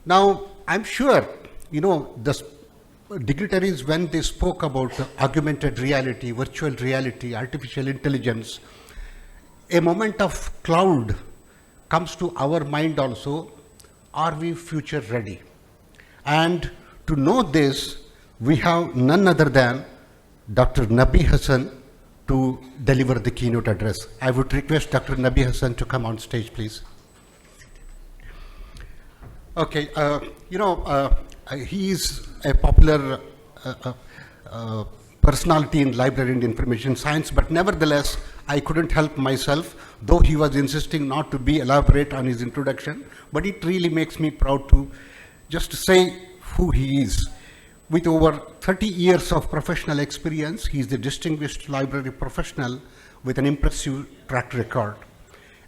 Now, I'm sure, the dignitaries, when they spoke about augmented reality, virtual reality, artificial intelligence, a moment of cloud comes to our mind also. Are we future ready? And to know this, we have none other than Dr. Nabi Hasan to deliver the keynote address. I would request Dr. Nabi Hasan to come on stage, please. Okay, he is a popular personality in library and information science, but nevertheless, I couldn't help myself, though he was insisting not to be elaborate on his introduction, but it really makes me proud to just say who he is. With over 30 years of professional experience, he is a distinguished library professional with an impressive track record.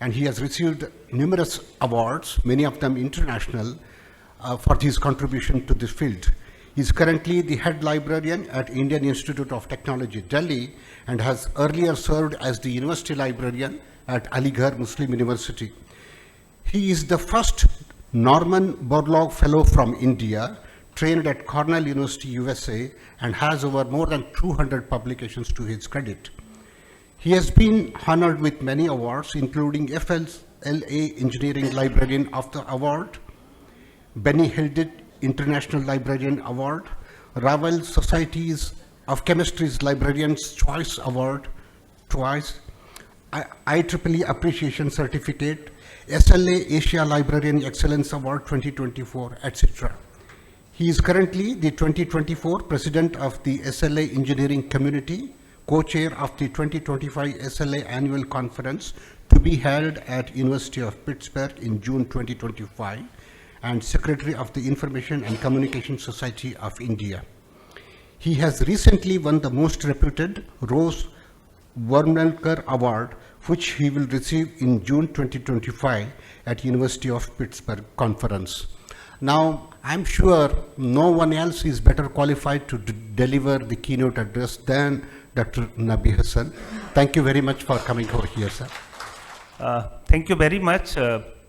And he has received numerous awards, many of them international, for his contribution to this field. He is currently the head librarian at Indian Institute of Technology, Delhi, and has earlier served as the university librarian at Aligarh Muslim University. He is the first Norman Borlaug Fellow from India, trained at Cornell University, USA, and has over more than 200 publications to his credit. He has been honored with many awards, including FLA Engineering Librarian of the Award, Benny Hildit International Librarian Award, Ravel Societies of Chemistry's Librarian's Choice Award twice, IEEE Appreciation Certificate, SLA Asia Librarian Excellence Award 2024, etc. He is currently the 2024 President of the SLA Engineering Community, co-chair of the 2025 SLA Annual Conference to be held at University of Pittsburgh in June 2025, and Secretary of the Information and Communication Society of India. He has recently won the most reputed Rose Wernelker Award, which he will receive in June 2025 at University of Pittsburgh Conference. Now, I'm sure no one else is better qualified to deliver the keynote address than Dr. Nabi Hasan. Thank you very much for coming over here, sir. Thank you very much,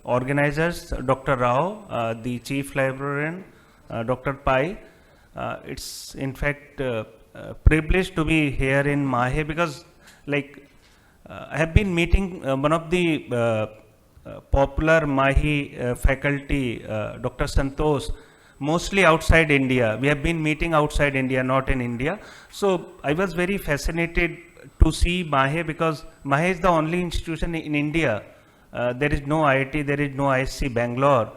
organizers, Dr. Rao, the Chief Librarian, Dr. Pai. It's in fact a privilege to be here in MAHE because I have been meeting one of the popular MAHE faculty, Dr. Santosh, mostly outside India. We have been meeting outside India, not in India. So I was very fascinated to see MAHE because MAHE is the only institution in India. There is no IIT, there is no ISC Bangalore,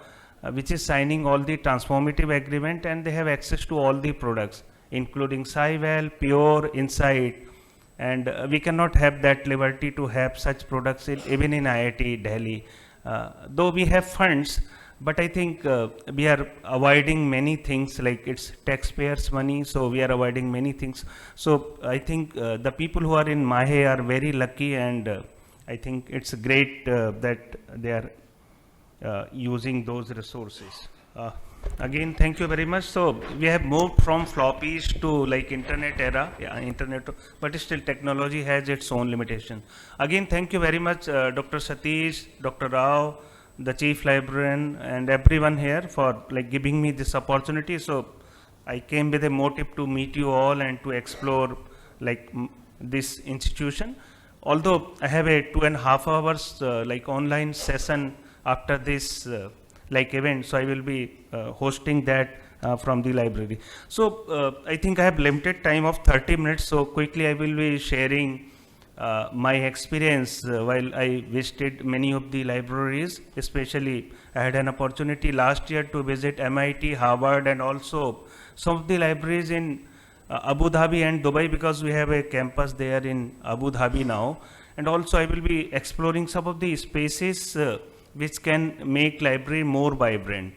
which is signing all the transformative agreement, and they have access to all the products, including SciVal, Pure, Insight, and we cannot have that liberty to have such products even in IIT Delhi. Though we have funds, but I think we are avoiding many things, like it's taxpayers' money, so we are avoiding many things. So I think the people who are in MAHE are very lucky, and I think it's great that they are using those resources. Again, thank you very much. So we have moved from floppies to internet era, internet, but still technology has its own limitation. Again, thank you very much, Dr. Satish, Dr. Rao, the Chief Librarian, and everyone here for giving me this opportunity. So I came with a motive to meet you all and to explore this institution. Although I have a 2.5 hours online session after this event, so I will be hosting that from the library. So I think I have limited time of 30 minutes, so quickly I will be sharing my experience while I visited many of the libraries. Especially I had an opportunity last year to visit MIT, Harvard, and also some of the libraries in Abu Dhabi and Dubai, because we have a campus there in Abu Dhabi now. And also I will be exploring some of the spaces which can make library more vibrant.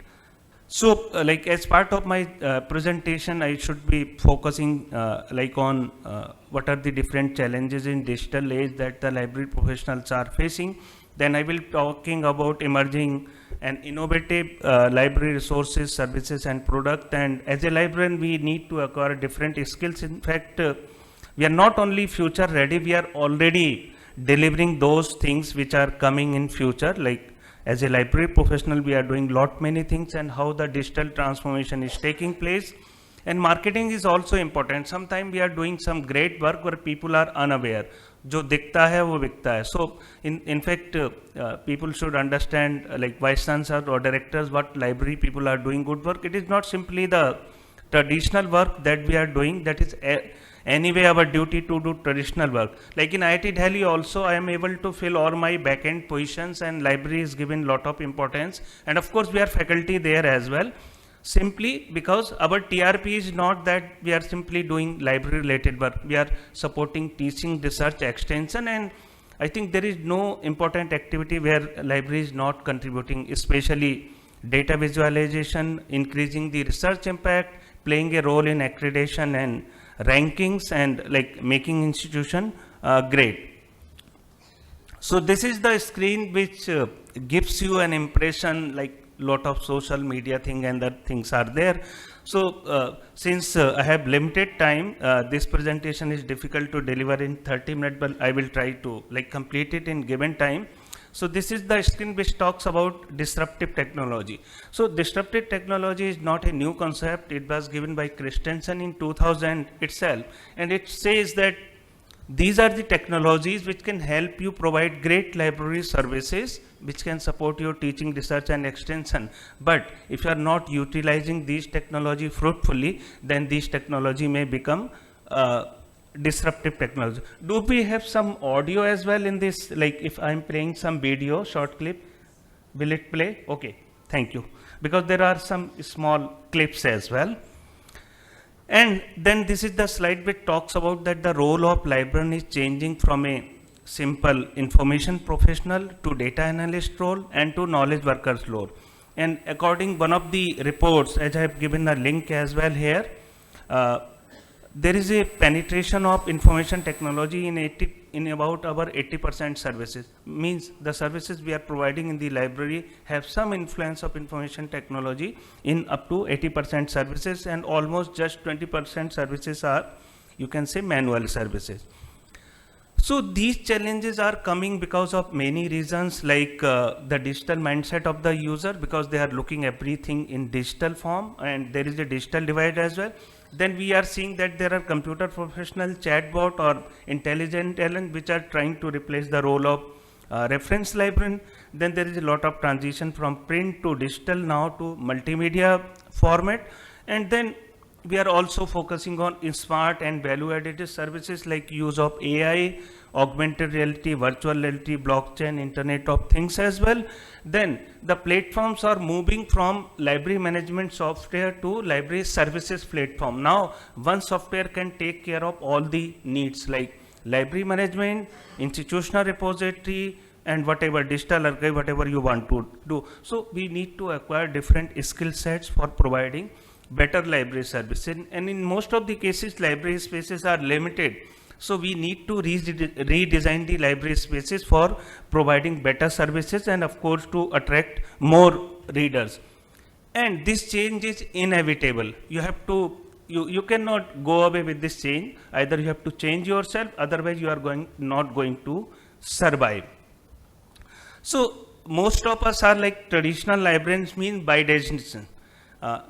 So as part of my presentation, I should be focusing on what are the different challenges in digital age that the library professionals are facing. Then I will be talking about emerging and innovative library resources, services, and product. And as a librarian, we need to acquire different skills. In fact, we are not only future ready, we are already delivering those things which are coming in future, as a library professional, we are doing lot many things, and how the digital transformation is taking place. And marketing is also important. Sometimes we are doing some great work where people are unaware. जो दिखता है वो बिकता है. So in fact, people should understand, like vice chancellors or directors, what library people are doing good work. It is not simply the traditional work that we are doing. That is anyway our duty to do traditional work. Like in IIT Delhi also, I am able to fill all my back-end positions, and library is given lot of importance. And of course, we are faculty there as well. Simply because our TRP is not that we are simply doing library related work. We are supporting teaching, research, extension, and I think there is no important activity where library is not contributing, especially data visualization, increasing the research impact, playing a role in accreditation and rankings, and like making institution great. So this is the screen which gives you an impression, like lot of social media thing and that things are there. So since I have limited time, this presentation is difficult to deliver in 30 minutes, but I will try to like complete it in given time. So this is the screen which talks about disruptive technology. So disruptive technology is not a new concept. It was given by Christensen in 2000 itself, and it says that these are the technologies which can help you provide great library services, which can support your teaching, research and extension. But if you are not utilizing these technology fruitfully, then these technology may become disruptive technology. Do we have some audio as well in this? Like if I'm playing some video, short clip, will it play? Okay, thank you. Because there are some small clips as well. And then this is the slide which talks about that the role of librarian is changing from a simple information professional to data analyst role and to knowledge workers role. And according one of the reports, as I have given a link as well here, there is a penetration of information technology in about our 80% services. Means the services we are providing in the library have some influence of information technology in up to 80% services, and almost just 20% services are, you can say, manual services. So these challenges are coming because of many reasons, like the digital mindset of the user, because they are looking everything in digital form, and there is a digital divide as well. Then we are seeing that there are computer professional, chatbot or intelligent talent which are trying to replace the role of reference librarian. Then there is a lot of transition from print to digital now to multimedia format. And then we are also focusing on smart and value added services like use of AI, augmented reality, virtual reality, blockchain, internet of things as well. Then the platforms are moving from library management software to library services platform. Now one software can take care of all the needs like library management, institutional repository, and whatever digital archive, whatever you want to do. So we need to acquire different skill sets for providing better library services, and in most of the cases library spaces are limited. So we need to redesign the library spaces for providing better services, and of course to attract more readers. And this change is inevitable. You have to, you cannot go away with this change. Either you have to change yourself, otherwise you are not going to survive. So most of us are like traditional librarians, mean by definition.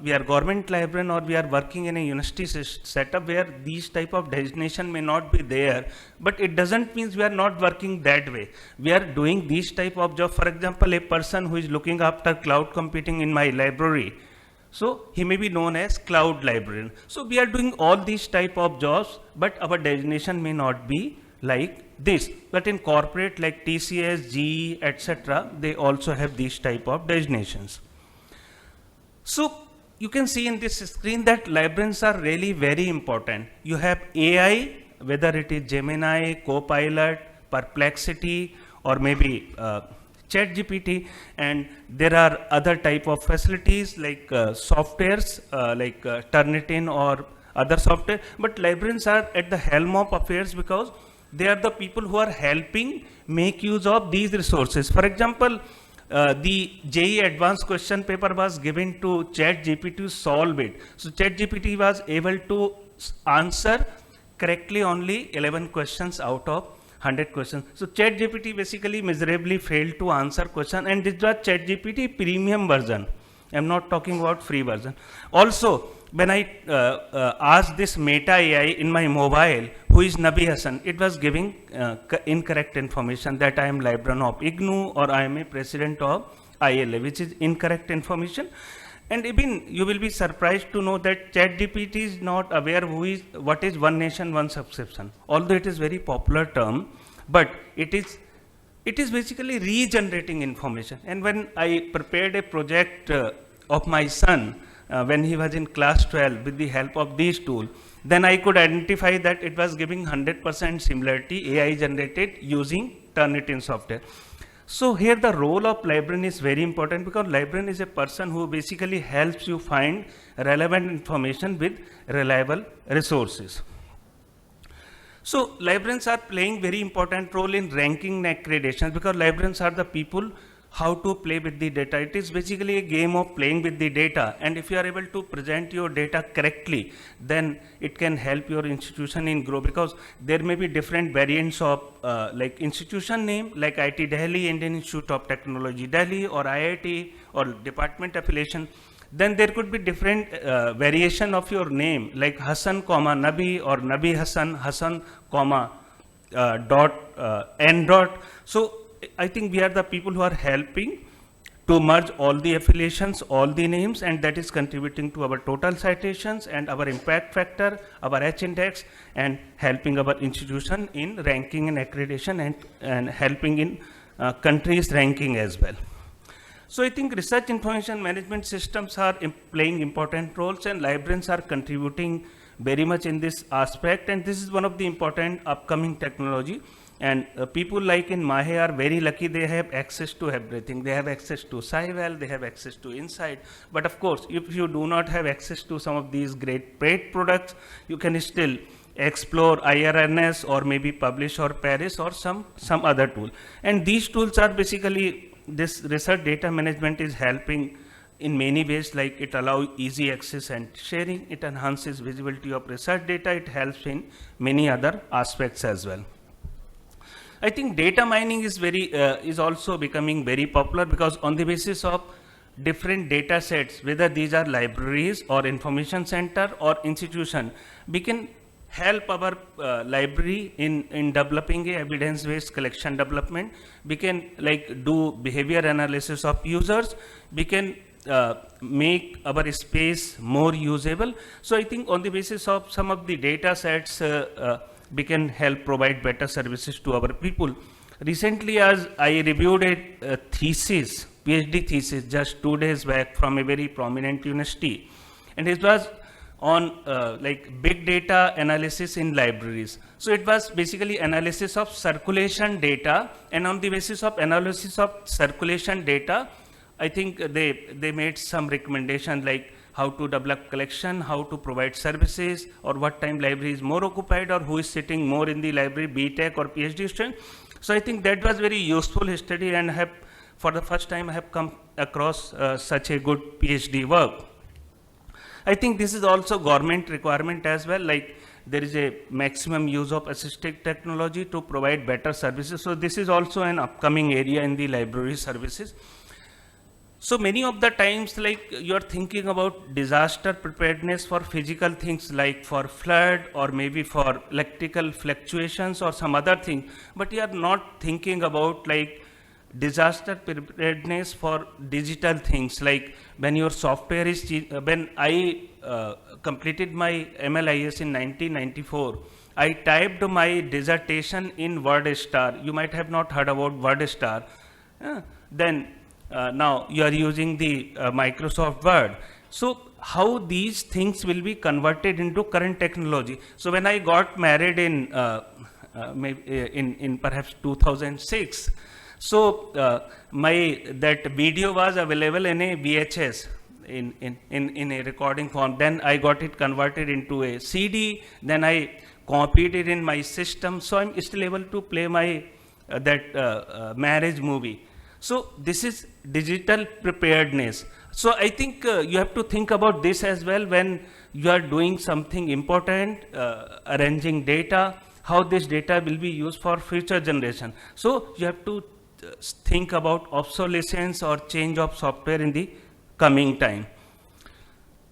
We are government librarian or we are working in a university setup where these type of designation may not be there, but it doesn't mean we are not working that way. We are doing these type of job. For example, a person who is looking after cloud computing in my library, so he may be known as cloud librarian. So we are doing all these type of jobs, but our designation may not be like this. But in corporate like TCS, GE, etc., they also have these type of designations. So you can see in this screen that librarians are really very important. You have AI, whether it is Gemini, Copilot, Perplexity, or maybe ChatGPT, and there are other type of facilities like softwares like Turnitin or other software. But librarians are at the helm of affairs because they are the people who are helping make use of these resources. For example, the JEE advanced question paper was given to ChatGPT to solve it. So ChatGPT was able to answer correctly only 11 questions out of 100 questions. So ChatGPT basically miserably failed to answer question, and this was ChatGPT premium version. I'm not talking about free version. Also, when I asked this Meta AI in my mobile, who is Nabi Hasan, it was giving incorrect information that I am librarian of IGNU or I am a president of ILA, which is incorrect information. And even you will be surprised to know that ChatGPT is not aware what is one nation, one subscription. Although it is very popular term, but it is basically regenerating information. And when I prepared a project of my son when he was in class 12 with the help of these tools, then I could identify that it was giving 100% similarity AI generated using Turnitin software. So here the role of librarian is very important, because librarian is a person who basically helps you find relevant information with reliable resources. So librarians are playing very important role in ranking and accreditation, because librarians are the people how to play with the data. It is basically a game of playing with the data, and if you are able to present your data correctly, then it can help your institution in grow, because there may be different variants of like institution name, like IIT Delhi, Indian Institute of Technology Delhi, or IIT, or department affiliation. Then there could be different variation of your name, like Hasan, Nabi, or Nabi Hasan, Hasan, N dot. So I think we are the people who are helping to merge all the affiliations, all the names, and that is contributing to our total citations and our impact factor, our H index, and helping our institution in ranking and accreditation, and helping in countries ranking as well. So I think research information management systems are playing important roles, and librarians are contributing very much in this aspect, and this is one of the important upcoming technology. And people like in MAHE are very lucky, they have access to everything. They have access to SciVal, they have access to Insight. But of course, if you do not have access to some of these great paid products, you can still explore IRNS, or maybe Publish or Paris, or some other tool. And these tools are basically, this research data management is helping in many ways, like it allows easy access and sharing, it enhances visibility of research data, it helps in many other aspects as well. I think data mining is also becoming very popular, because on the basis of different data sets, whether these are libraries or information center or institution, we can help our library in developing a evidence-based collection development. We can like do behavior analysis of users. We can make our space more usable. So I think on the basis of some of the data sets, we can help provide better services to our people. Recently, as I reviewed a thesis, PhD thesis, just 2 days back from a very prominent university, and it was on like big data analysis in libraries. So it was basically analysis of circulation data, and on the basis of analysis of circulation data, I think they made some recommendation, like how to develop collection, how to provide services, or what time library is more occupied, or who is sitting more in the library, BTech or PhD student. So I think that was very useful study, and for the first time I have come across such a good PhD work. I think this is also government requirement as well, like there is a maximum use of assistive technology to provide better services. So this is also an upcoming area in the library services. So many of the times, like you are thinking about disaster preparedness for physical things, like for flood or maybe for electrical fluctuations or some other thing, but you are not thinking about like disaster preparedness for digital things, like when your software is, when I completed my MLIS in 1994, I typed my dissertation in WordStar. You might have not heard about WordStar. Now you are using the Microsoft Word. So how these things will be converted into current technology? So when I got married in perhaps 2006, so that video was available in a VHS in a recording form. Then I got it converted into a CD. Then I copied it in my system. So I'm still able to play my marriage movie. So this is digital preparedness. So I think you have to think about this as well when you are doing something important, arranging data. how this data will be used for future generation. So you have to think about obsolescence or change of software in the coming time.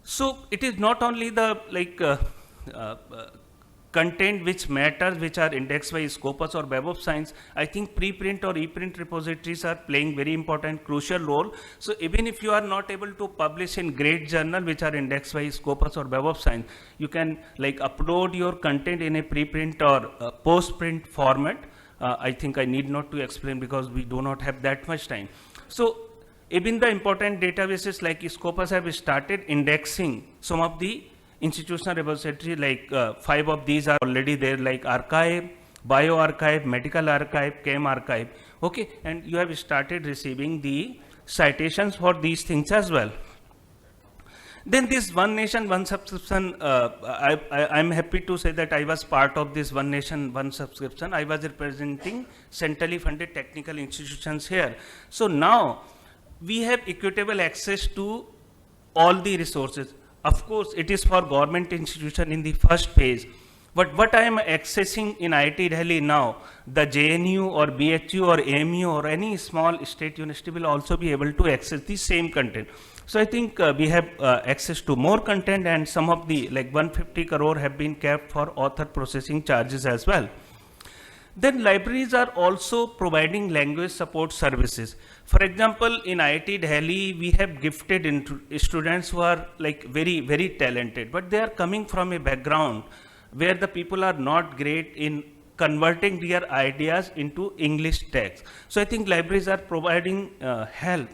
So it is not only the content which matters, which are indexed by Scopus or Web of Science. I think preprint or ePrint repositories are playing very important, crucial role. So even if you are not able to publish in great journal which are indexed by Scopus or Web of Science, you can upload your content in a preprint or post-print format. I think I need not to explain because we do not have that much time. So even the important databases like Scopus have started indexing some of the institutional repository, like 5 of these are already there, like archive, bioarchive, medical archive, chem archive. Okay, and you have started receiving the citations for these things as well. Then this One Nation, One Subscription, I'm happy to say that I was part of this One Nation, One Subscription. I was representing centrally funded technical institutions here. So now we have equitable access to all the resources. Of course, it is for government institution in the first phase. But what I am accessing in IIT Delhi now, the JNU or BHU or AMU or any small state university will also be able to access the same content. So I think we have access to more content, and some of the 150 crore have been kept for author processing charges as well. Then libraries are also providing language support services. For example, in IIT Delhi, we have gifted students who are very, very talented, but they are coming from a background where the people are not great in converting their ideas into English text. So I think libraries are providing help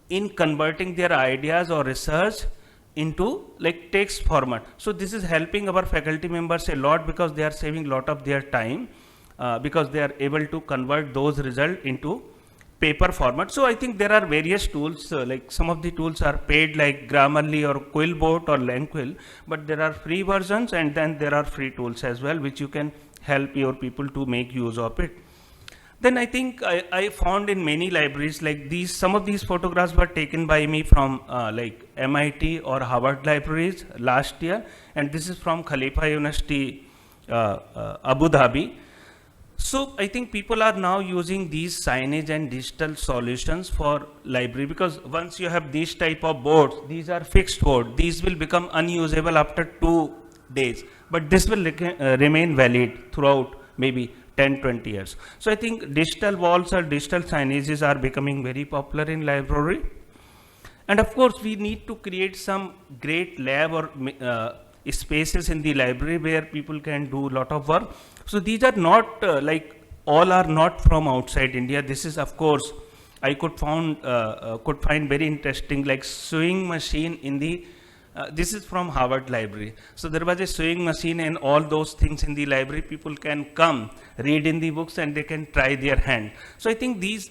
in converting their ideas or research into text format. So this is helping our faculty members a lot because they are saving a lot of their time. Because they are able to convert those results into paper format. So I think there are various tools, some of the tools are paid like Grammarly or Quillbot or Langquill, but there are free versions, and then there are free tools as well which you can help your people to make use of it. Then I think I found in many libraries some of these photographs were taken by me from MIT or Harvard libraries last year, and this is from Khalifa University, Abu Dhabi. So I think people are now using these signage and digital solutions for library, because once you have these type of boards, these are fixed boards, these will become unusable after 2 days, but this will remain valid throughout maybe 10-20 years. So I think digital walls or digital signages are becoming very popular in library. And of course we need to create some great lab or spaces in the library where people can do a lot of work. So these are not all are not from outside India. This is, of course, I could find very interesting, sewing machine in the this is from Harvard Library. So there was a sewing machine and all those things in the library. People can come, read in the books, and they can try their hand. So I think these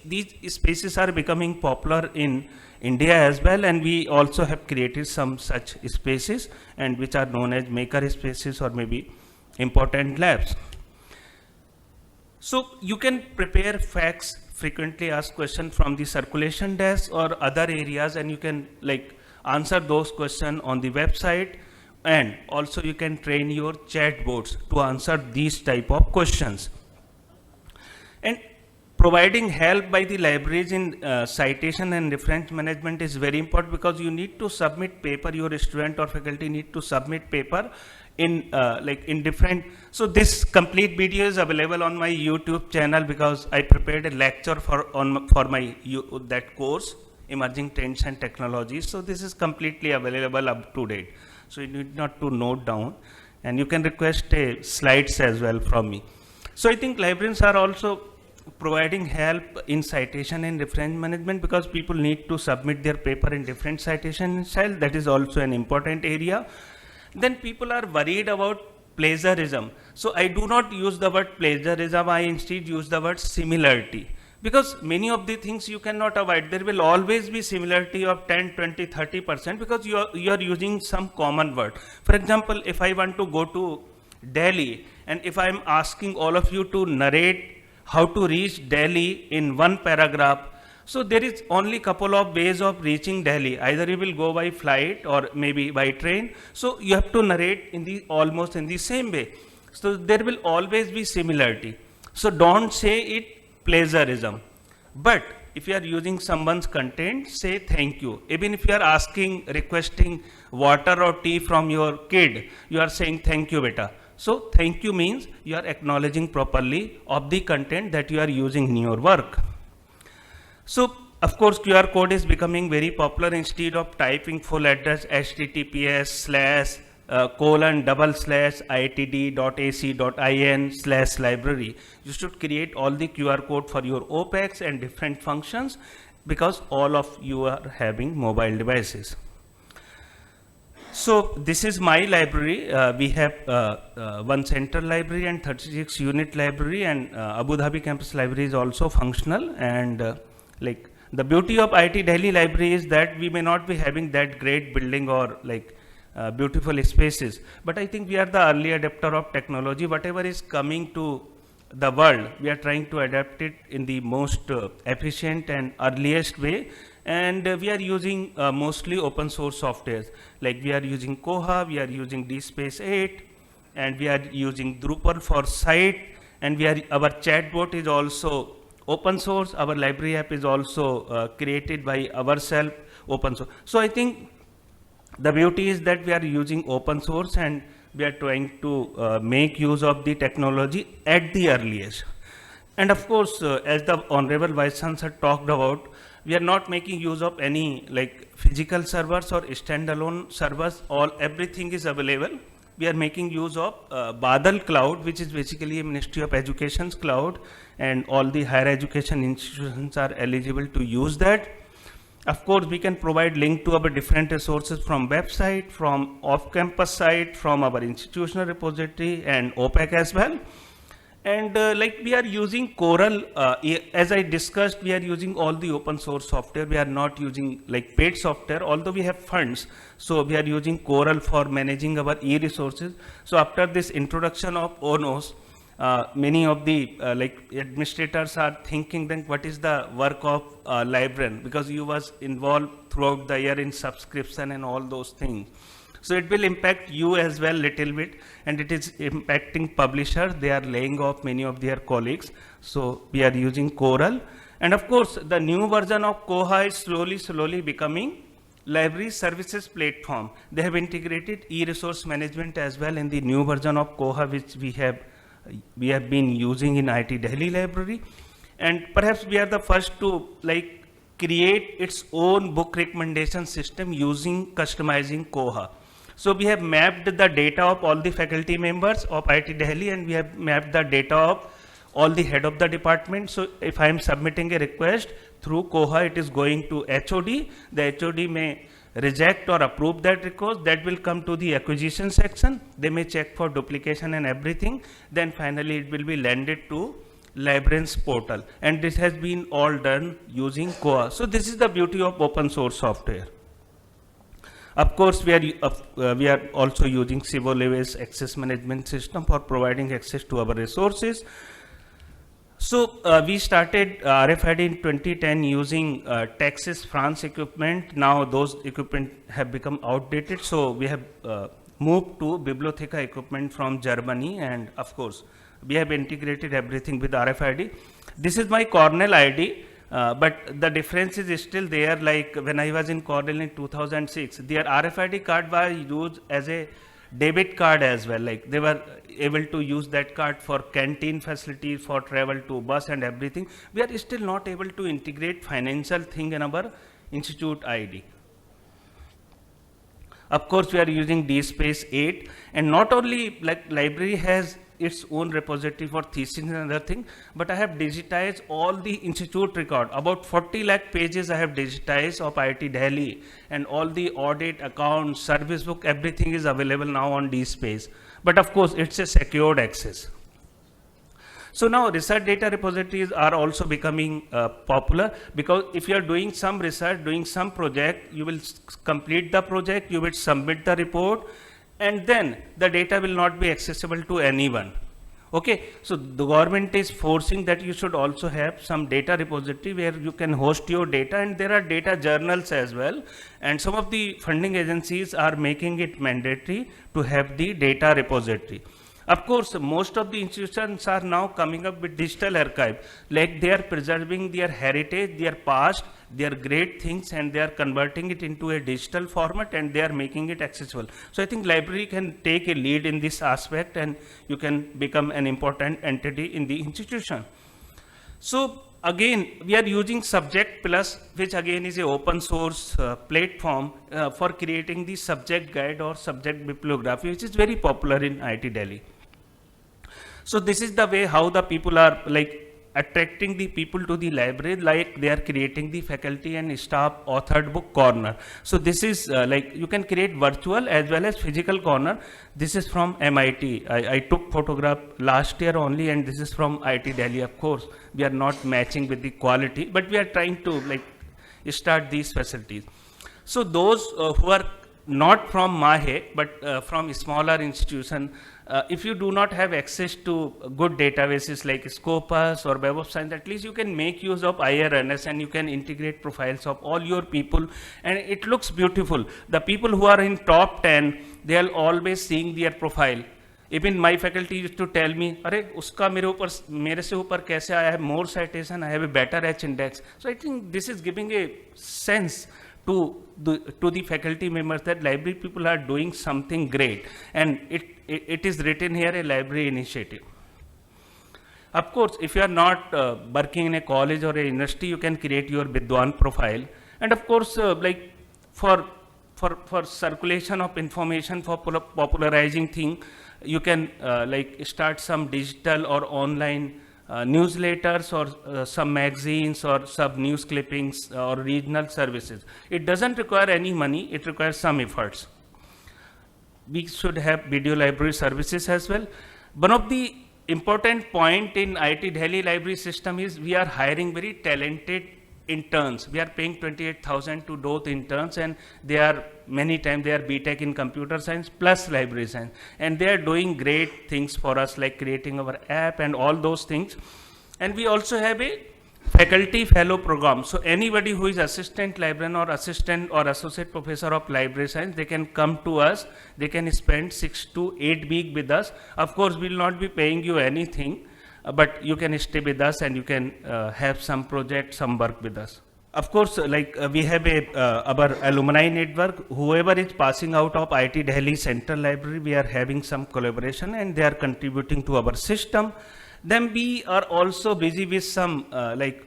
spaces are becoming popular in India as well, and we also have created some such spaces, and which are known as maker spaces or maybe important labs. So you can prepare facts, frequently asked questions from the circulation desk or other areas, and you can answer those questions on the website, and also you can train your chatbots to answer these type of questions. And providing help by the libraries in citation and reference management is very important, because you need to submit paper, your student or faculty need to submit paper in in different. So this complete video is available on my YouTube channel, because I prepared a lecture for my that course, Emerging Trends and Technologies. So this is completely available up to date. So you need not to note down, and you can request slides as well from me. So I think librarians are also providing help in citation and reference management, because people need to submit their paper in different citation style. That is also an important area. Then people are worried about plagiarism. So I do not use the word plagiarism, I instead use the word similarity, because many of the things you cannot avoid. There will always be similarity of 10, 20, 30%, because you are using some common word. For example, if I want to go to Delhi, and if I am asking all of you to narrate how to reach Delhi in one paragraph, so there is only couple of ways of reaching Delhi. Either you will go by flight or maybe by train. So you have to narrate in the almost in the same way. So there will always be similarity. So don't say it plagiarism. But if you are using someone's content, say thank you. Even if you are requesting water or tea from your kid, you are saying thank you, beta. So thank you means you are acknowledging properly of the content that you are using in your work. So of course, QR code is becoming very popular. Instead of typing full address https://itd.ac.in/library, you should create all the QR code for your OPEX and different functions, because all of you are having mobile devices. So this is my library. We have one central library and 36 unit library, and Abu Dhabi campus library is also functional. And like the beauty of IIT Delhi library is that we may not be having that great building or like beautiful spaces, but I think we are the early adapter of technology. Whatever is coming to the world, we are trying to adapt it in the most efficient and earliest way. And we are using mostly open source softwares, like we are using Koha, we are using DSpace 8, and we are using Drupal for site, and our chatbot is also open source. Our library app is also created by ourselves, open source. So I think the beauty is that we are using open source, and we are trying to make use of the technology at the earliest. And of course, as the Honorable Vice Chancellor talked about, we are not making use of any like physical servers or standalone servers. Everything is available. We are making use of Badal Cloud, which is basically a Ministry of Education's cloud, and all the higher education institutions are eligible to use that. Of course, we can provide link to our different resources from website, from off-campus site, from our institutional repository, and OPEC as well. And like we are using Coral, as I discussed, we are using all the open source software. We are not using like paid software, although we have funds. So we are using Coral for managing our e-resources. So after this introduction of ONOS, many of the like administrators are thinking then what is the work of librarian, because you was involved throughout the year in subscription and all those things. So it will impact you as well little bit, and it is impacting publishers. They are laying off many of their colleagues. So we are using Coral. And of course, the new version of Koha is slowly becoming library services platform. They have integrated e-resource management as well in the new version of Koha, which we have been using in IIT Delhi library. And perhaps we are the first to like create its own book recommendation system using customizing Koha. So we have mapped the data of all the faculty members of IIT Delhi, and we have mapped the data of all the head of the department. So if I am submitting a request through Koha, it is going to HOD. The HOD may reject or approve that request. That will come to the acquisition section. They may check for duplication and everything. Then finally it will be landed to librarian's portal. And this has been all done using Koha. So this is the beauty of open source software. Of course, we are also using Sibolius access management system for providing access to our resources. So we started RFID in 2010 using Texas, France equipment. Now those equipment have become outdated. So we have moved to Bibliotheca equipment from Germany, and of course, we have integrated everything with RFID. This is my Cornell ID. But the difference is still there. Like when I was in Cornell in 2006, their RFID card was used as a debit card as well. Like they were able to use that card for canteen facilities, for travel to bus and everything. We are still not able to integrate financial thing in our institute ID. Of course, we are using DSpace 8, and not only like library has its own repository for thesis and other thing, but I have digitized all the institute record. About 40 lakh pages I have digitized of IIT Delhi, and all the audit, accounts, service book, everything is available now on DSpace. But of course, it's a secured access. So now research data repositories are also becoming popular, because if you are doing some research, doing some project, you will complete the project, you will submit the report, and then the data will not be accessible to anyone. Okay, so the government is forcing that you should also have some data repository where you can host your data, and there are data journals as well. And some of the funding agencies are making it mandatory to have the data repository. Of course, most of the institutions are now coming up with digital archive, like they are preserving their heritage, their past, their great things, and they are converting it into a digital format, and they are making it accessible. So I think library can take a lead in this aspect, and you can become an important entity in the institution. So again, we are using Subject Plus, which again is a open source platform for creating the subject guide or subject bibliography, which is very popular in IIT Delhi. So this is the way how the people are like attracting the people to the library, like they are creating the faculty and staff authored book corner. So this is like you can create virtual as well as physical corner. This is from MIT. I took photograph last year only, and this is from IIT Delhi. Of course, we are not matching with the quality, but we are trying to like start these facilities. So those who are not from MAHE, but from smaller institution, if you do not have access to good databases like Scopus or Web of Science, at least you can make use of IRNS, and you can integrate profiles of all your people, and it looks beautiful. The people who are in top 10, they are always seeing their profile. Even my faculty used to tell me, "Arey, uska mere se upar kaise aaya? I have more citation, I have a better H index." So I think this is giving a sense to the faculty members that library people are doing something great, and it is written here a library initiative. Of course, if you are not working in a college or a university, you can create your Vidwan profile, and of course, like for circulation of information, for popularizing thing, you can like start some digital or online newsletters or some magazines or some news clippings or regional services. It doesn't require any money, it requires some efforts. We should have video library services as well. One of the important point in IIT Delhi library system is we are hiring very talented interns. We are paying 28,000 to those interns, and they are many times they are BTech in computer science plus library science, and they are doing great things for us, like creating our app and all those things. And we also have a faculty fellow program. So anybody who is assistant librarian or assistant or associate professor of library science, they can come to us. They can spend 6 to 8 weeks with us. Of course, we will not be paying you anything, but you can stay with us, and you can have some project, some work with us. Of course, like we have our alumni network. Whoever is passing out of IIT Delhi Central Library, we are having some collaboration, and they are contributing to our system. Then we are also busy with some like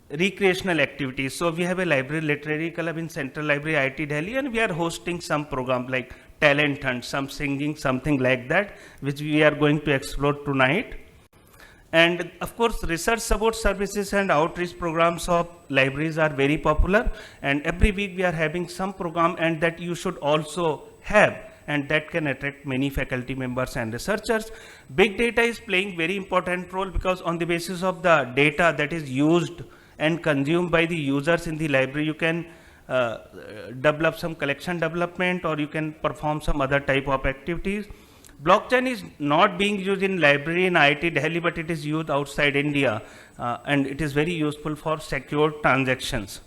recreational activities. So we have a library literary club in Central Library IIT Delhi, and we are hosting some program like talent hunt, some singing, something like that, which we are going to explore tonight. And of course, research support services and outreach programs of libraries are very popular, and every week we are having some program, and that you should also have, and that can attract many faculty members and researchers. Big data is playing very important role, because on the basis of the data that is used and consumed by the users in the library, you can develop some collection development, or you can perform some other type of activities. Blockchain is not being used in library in IIT Delhi, but it is used outside India, and it is very useful for secure transactions.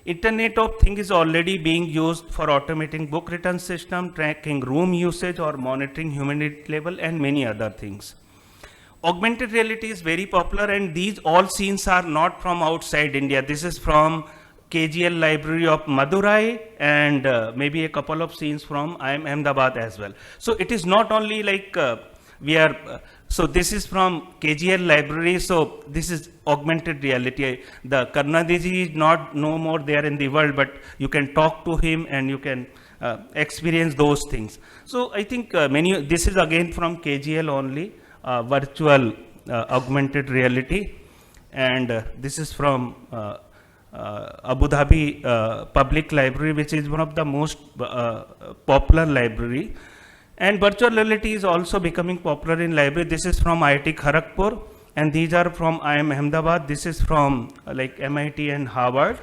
Internet of Things is already being used for automating book return system, tracking room usage, or monitoring humidity level, and many other things. Augmented reality is very popular, and these all scenes are not from outside India. This is from KGL Library of Madurai, and maybe a couple of scenes from IIM Ahmedabad as well. So it is not only like we are, so this is from KGL Library, so this is augmented reality. The Karnadiji is not no more there in the world, but you can talk to him and you can experience those things. So I think this is again from KGL only, virtual augmented reality, and this is from Abu Dhabi Public Library, which is one of the most popular library. And virtual reality is also becoming popular in library. This is from IIT Kharagpur, and these are from IIM Ahmedabad. This is from like MIT and Harvard.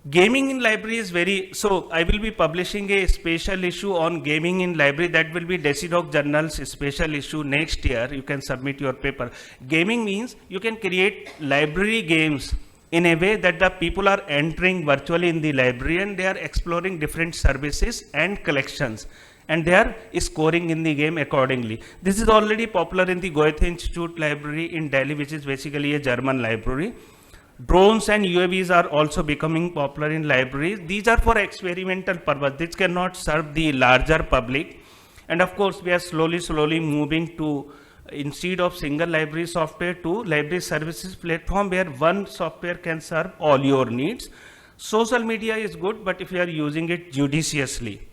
Gaming in library is very, so I will be publishing a special issue on gaming in library. That will be Decidoc Journal's special issue next year. You can submit your paper. Gaming means you can create library games in a way that the people are entering virtually in the library and they are exploring different services and collections, and they are scoring in the game accordingly. This is already popular in the Goethe Institute Library in Delhi, which is basically a German library. Drones and UAVs are also becoming popular in libraries. These are for experimental purpose. This cannot serve the larger public. And of course, we are slowly moving to, instead of single library software, to library services platform where one software can serve all your needs. Social media is good, but if you are using it judiciously,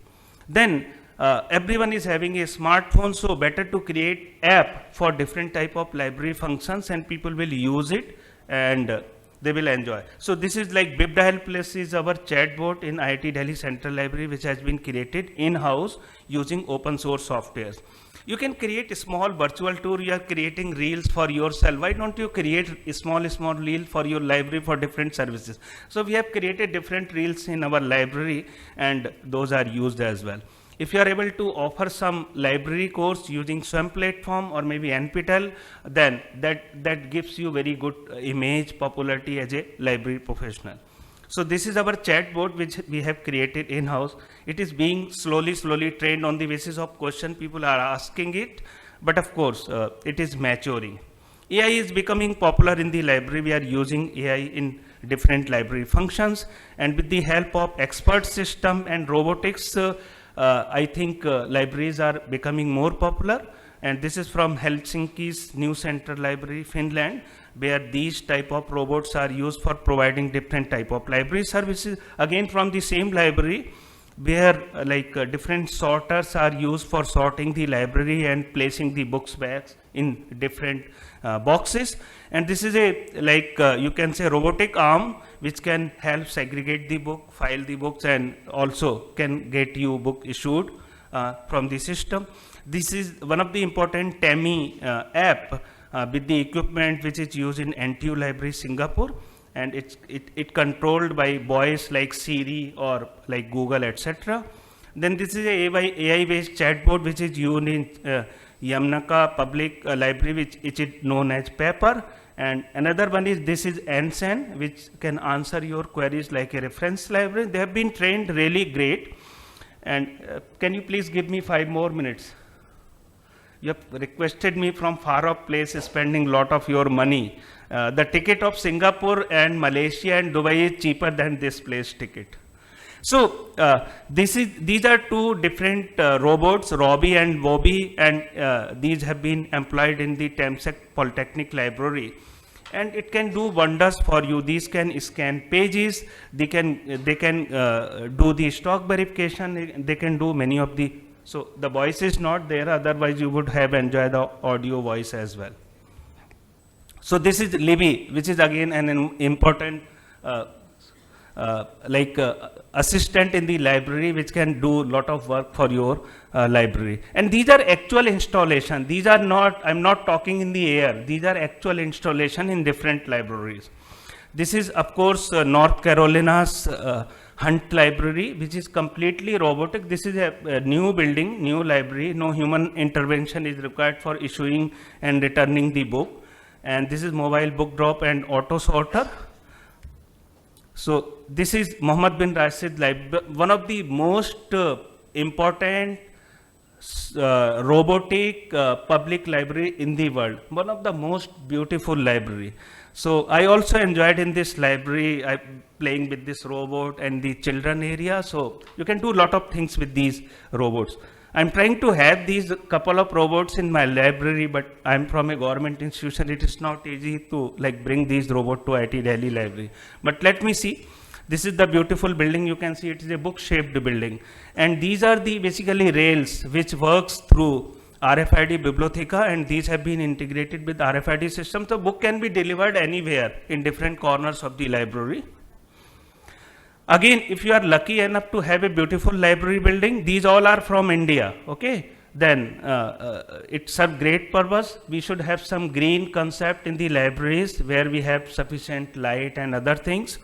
then everyone is having a smartphone, so better to create app for different type of library functions, and people will use it and they will enjoy. So this is like BibDial Plus is our chatbot in IIT Delhi Central Library, which has been created in-house using open source softwares. You can create a small virtual tour. You are creating reels for yourself. Why don't you create a small reel for your library for different services? So we have created different reels in our library, and those are used as well. If you are able to offer some library course using SWAM platform or maybe NPTEL, then that gives you very good image popularity as a library professional. So this is our chatbot which we have created in-house. It is being slowly trained on the basis of question people are asking it, but of course it is maturing. AI is becoming popular in the library. We are using AI in different library functions, and with the help of expert system and robotics, I think libraries are becoming more popular. And this is from Helsinki's New Central Library, Finland, where these type of robots are used for providing different type of library services. Again, from the same library, where different sorters are used for sorting the library and placing the books bags in different boxes. And this is a you can say robotic arm which can help segregate the book, file the books, and also can get you book issued from the system. This is one of the important TAMI app with the equipment which is used in NTU Library, Singapore, and it controlled by voice like Siri or like Google, etc. Then this is a AI-based chatbot which is used in Yamnaka Public Library, which is known as Paper. And another one is, this is Ansen, which can answer your queries like a reference library. They have been trained really great. And can you please give me 5 more minutes? You have requested me from far off place spending lot of your money. The ticket of Singapore and Malaysia and Dubai is cheaper than this place ticket. So these are two different robots, Robbie and Bobby, and these have been employed in the Temsek Polytechnic Library, and it can do wonders for you. These can scan pages, they can do the stock verification, they can do many of the. So the voice is not there, otherwise you would have enjoyed the audio voice as well. So this is Libby, which is again an important assistant in the library, which can do a lot of work for your library. And these are actual installation. These are not, I'm not talking in the air. These are actual installation in different libraries. This is of course North Carolina's Hunt Library, which is completely robotic. This is a new building, new library. No human intervention is required for issuing and returning the book. And this is mobile book drop and auto sorter. So this is Muhammad bin Rashid Library, one of the most important robotic public library in the world, one of the most beautiful library. So I also enjoyed in this library playing with this robot and the children area. So you can do a lot of things with these robots. I'm trying to have these couple of robots in my library, but I'm from a government institution. It is not easy to bring these robots to IIT Delhi Library. But let me see. This is the beautiful building. You can see it is a book-shaped building. And these are the basically rails which works through RFID Bibliotheca, and these have been integrated with RFID system. So book can be delivered anywhere in different corners of the library. Again, if you are lucky enough to have a beautiful library building, these all are from India, okay? Then it serves great purpose. We should have some green concept in the libraries where we have sufficient light and other things.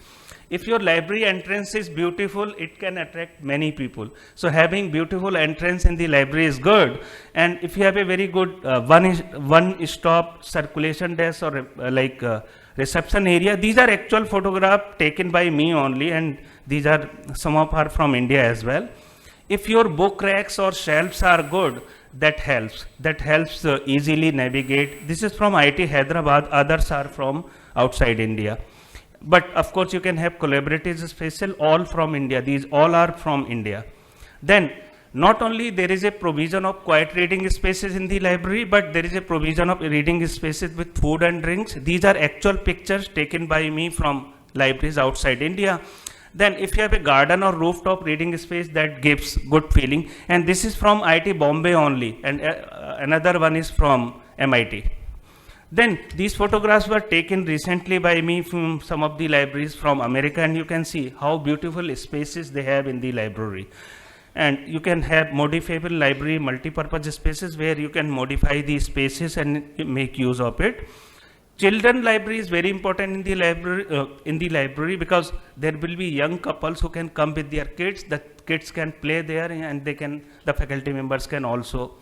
if your library entrance is beautiful, it can attract many people. So having beautiful entrance in the library is good. And if you have a very good one-stop circulation desk or reception area, these are actual photographs taken by me only, and these are some of are from India as well. If your book racks or shelves are good, that helps easily navigate. This is from IIT Hyderabad, others are from outside India. But of course, you can have collaborative spaces all from India. These all are from India. Then, not only there is a provision of quiet reading spaces in the library, but there is a provision of reading spaces with food and drinks. These are actual pictures taken by me from libraries outside India. Then, if you have a garden or rooftop reading space, that gives good feeling. And this is from IIT Bombay only, and another one is from MIT. Then these photographs were taken recently by me from some of the libraries from America, and you can see how beautiful spaces they have in the library. And you can have modifiable library multi-purpose spaces where you can modify the spaces and make use of it. Children library is very important in the library because there will be young couples who can come with their kids. The kids can play there, and the faculty members can also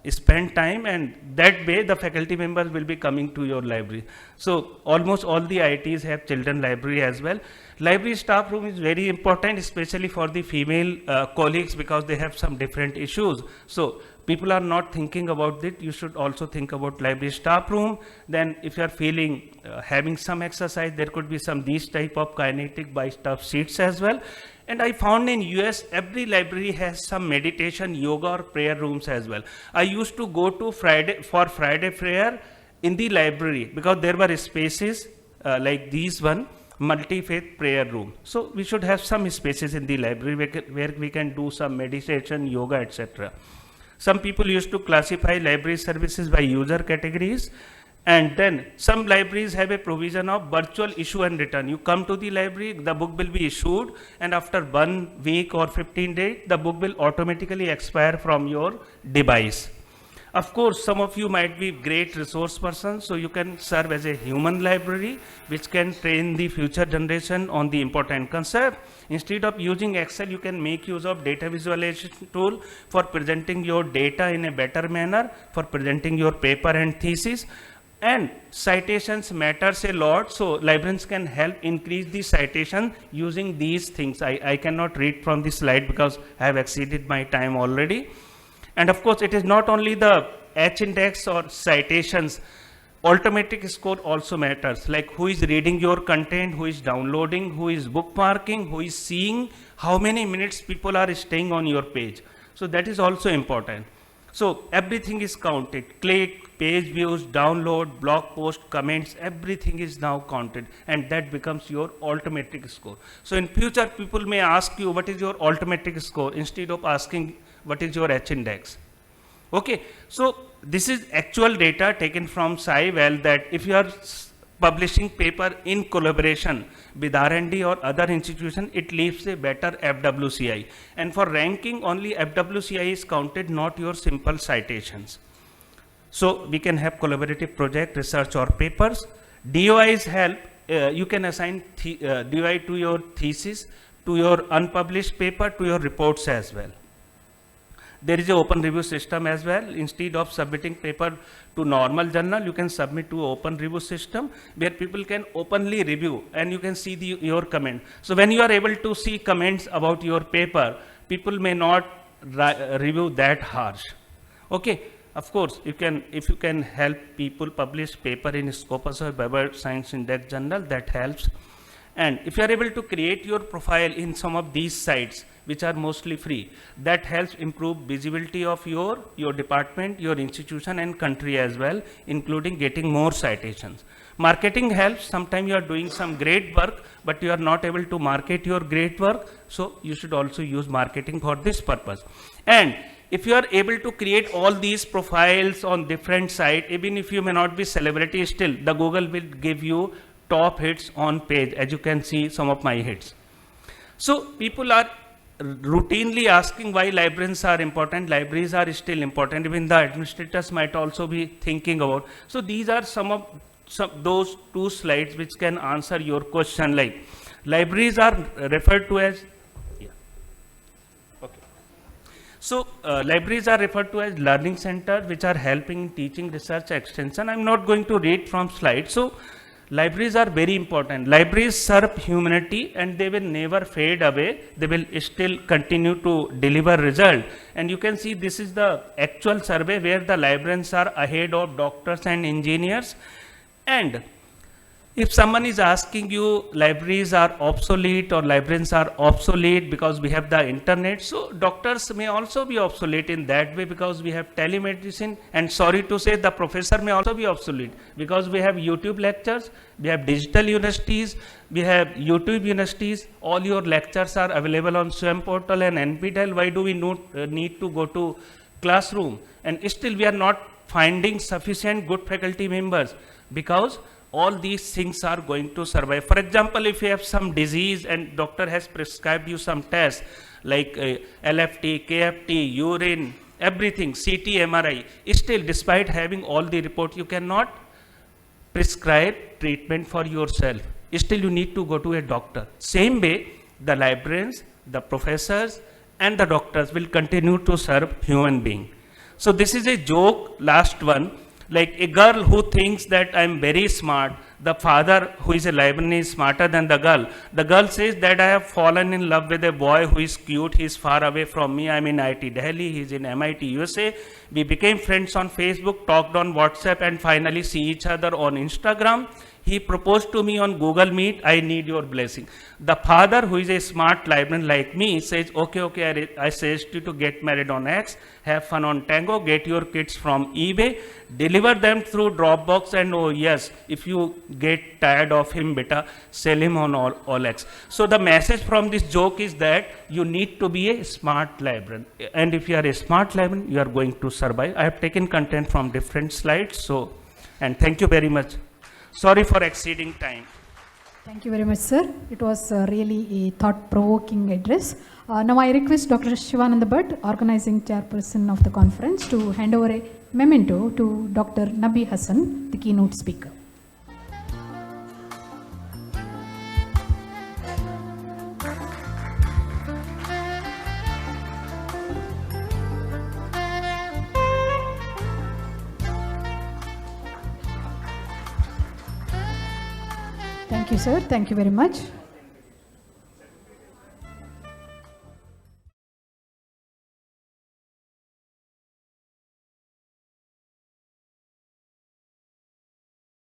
spend time, and that way the faculty members will be coming to your library. So almost all the IITs have children library as well. Library staff room is very important, especially for the female colleagues, because they have some different issues. So people are not thinking about it. You should also think about library staff room. Then if you are feeling having some exercise, there could be some these type of kinetic by staff seats as well. And I found in US, every library has some meditation, yoga or prayer rooms as well. I used to go to Friday prayer in the library because there were spaces like these one, multi-faith prayer room. So we should have some spaces in the library where we can do some meditation, yoga, etc. Some people used to classify library services by user categories. And then some libraries have a provision of virtual issue and return. You come to the library, the book will be issued, and after 1 week or 15 days, the book will automatically expire from your device. Of course, some of you might be great resource persons, so you can serve as a human library, which can train the future generation on the important concept. Instead of using Excel, you can make use of data visualization tool for presenting your data in a better manner, for presenting your paper and thesis. And citations matters a lot, so librarians can help increase the citation using these things. I cannot read from this slide because I have exceeded my time already. And of course, it is not only the H index or citations, automatic score also matters, like who is reading your content, who is downloading, who is bookmarking, who is seeing, how many minutes people are staying on your page. So that is also important. So everything is counted, click, page views, download, blog post, comments, everything is now counted, and that becomes your automatic score. So in future, people may ask you, what is your automatic score, instead of asking, what is your H index? Okay, so this is actual data taken from SciWell, that if you are publishing paper in collaboration with R&D or other institution, it leaves a better FWCI. And for ranking, only FWCI is counted, not your simple citations. So we can have collaborative project, research or papers. DOIs help, you can assign DOI to your thesis, to your unpublished paper, to your reports as well. There is an open review system as well. Instead of submitting paper to normal journal, you can submit to open review system where people can openly review and you can see your comment. So when you are able to see comments about your paper, people may not review that harsh. Okay, of course, if you can help people publish paper in Scopus or Web Science Index journal, that helps. And if you are able to create your profile in some of these sites, which are mostly free, that helps improve visibility of your department, your institution and country as well, including getting more citations. Marketing helps. Sometimes you are doing some great work, but you are not able to market your great work. So you should also use marketing for this purpose. And if you are able to create all these profiles on different sites, even if you may not be celebrity, still the Google will give you top hits on page, as you can see some of my hits. So people are routinely asking why librarians are important. Libraries are still important. Even the administrators might also be thinking about. So these are some of those two slides which can answer your question, like Libraries are referred to as, yeah. Okay. So, libraries are referred to as learning centers which are helping teaching, research, extension. I'm not going to read from slides. So, libraries are very important. Libraries serve humanity and they will never fade away. They will still continue to deliver result. And you can see this is the actual survey where the librarians are ahead of doctors and engineers. And if someone is asking you libraries are obsolete or librarians are obsolete because we have the internet, so doctors may also be obsolete in that way because we have telemedicine, and sorry to say the professor may also be obsolete because we have YouTube lectures, we have digital universities, we have YouTube universities, all your lectures are available on SWAYAM portal and NPTEL. Why do we need to go to classroom? And still we are not finding sufficient good faculty members because all these things are going to survive. For example, if you have some disease and doctor has prescribed you some tests like LFT, KFT, urine, everything, CT, MRI, still despite having all the report, you cannot prescribe treatment for yourself. Still you need to go to a doctor. Same way, the librarians, the professors and the doctors will continue to serve human being. So this is a joke, last one. Like a girl who thinks that I'm very smart, the father who is a librarian is smarter than the girl. The girl says that I have fallen in love with a boy who is cute, he is far away from me, I'm in IIT Delhi, he is in MIT USA. We became friends on Facebook, talked on WhatsApp and finally see each other on Instagram. He proposed to me on Google Meet, I need your blessing. The father who is a smart librarian like me says, okay, I suggest you to get married on X, have fun on Tango, get your kids from eBay, deliver them through Dropbox, and oh yes, if you get tired of him, beta, sell him on OLX. So the message from this joke is that you need to be a smart librarian. And if you are a smart librarian, you are going to survive. I have taken content from different slides. So, and thank you very much. Sorry for exceeding time. Thank you very much, sir. It was really a thought-provoking address. Now I request Dr. Shivananda Bhatt, organizing chairperson of the conference, to hand over a memento to Dr. Nabi Hasan, the keynote speaker. Thank you, sir. Thank you very much.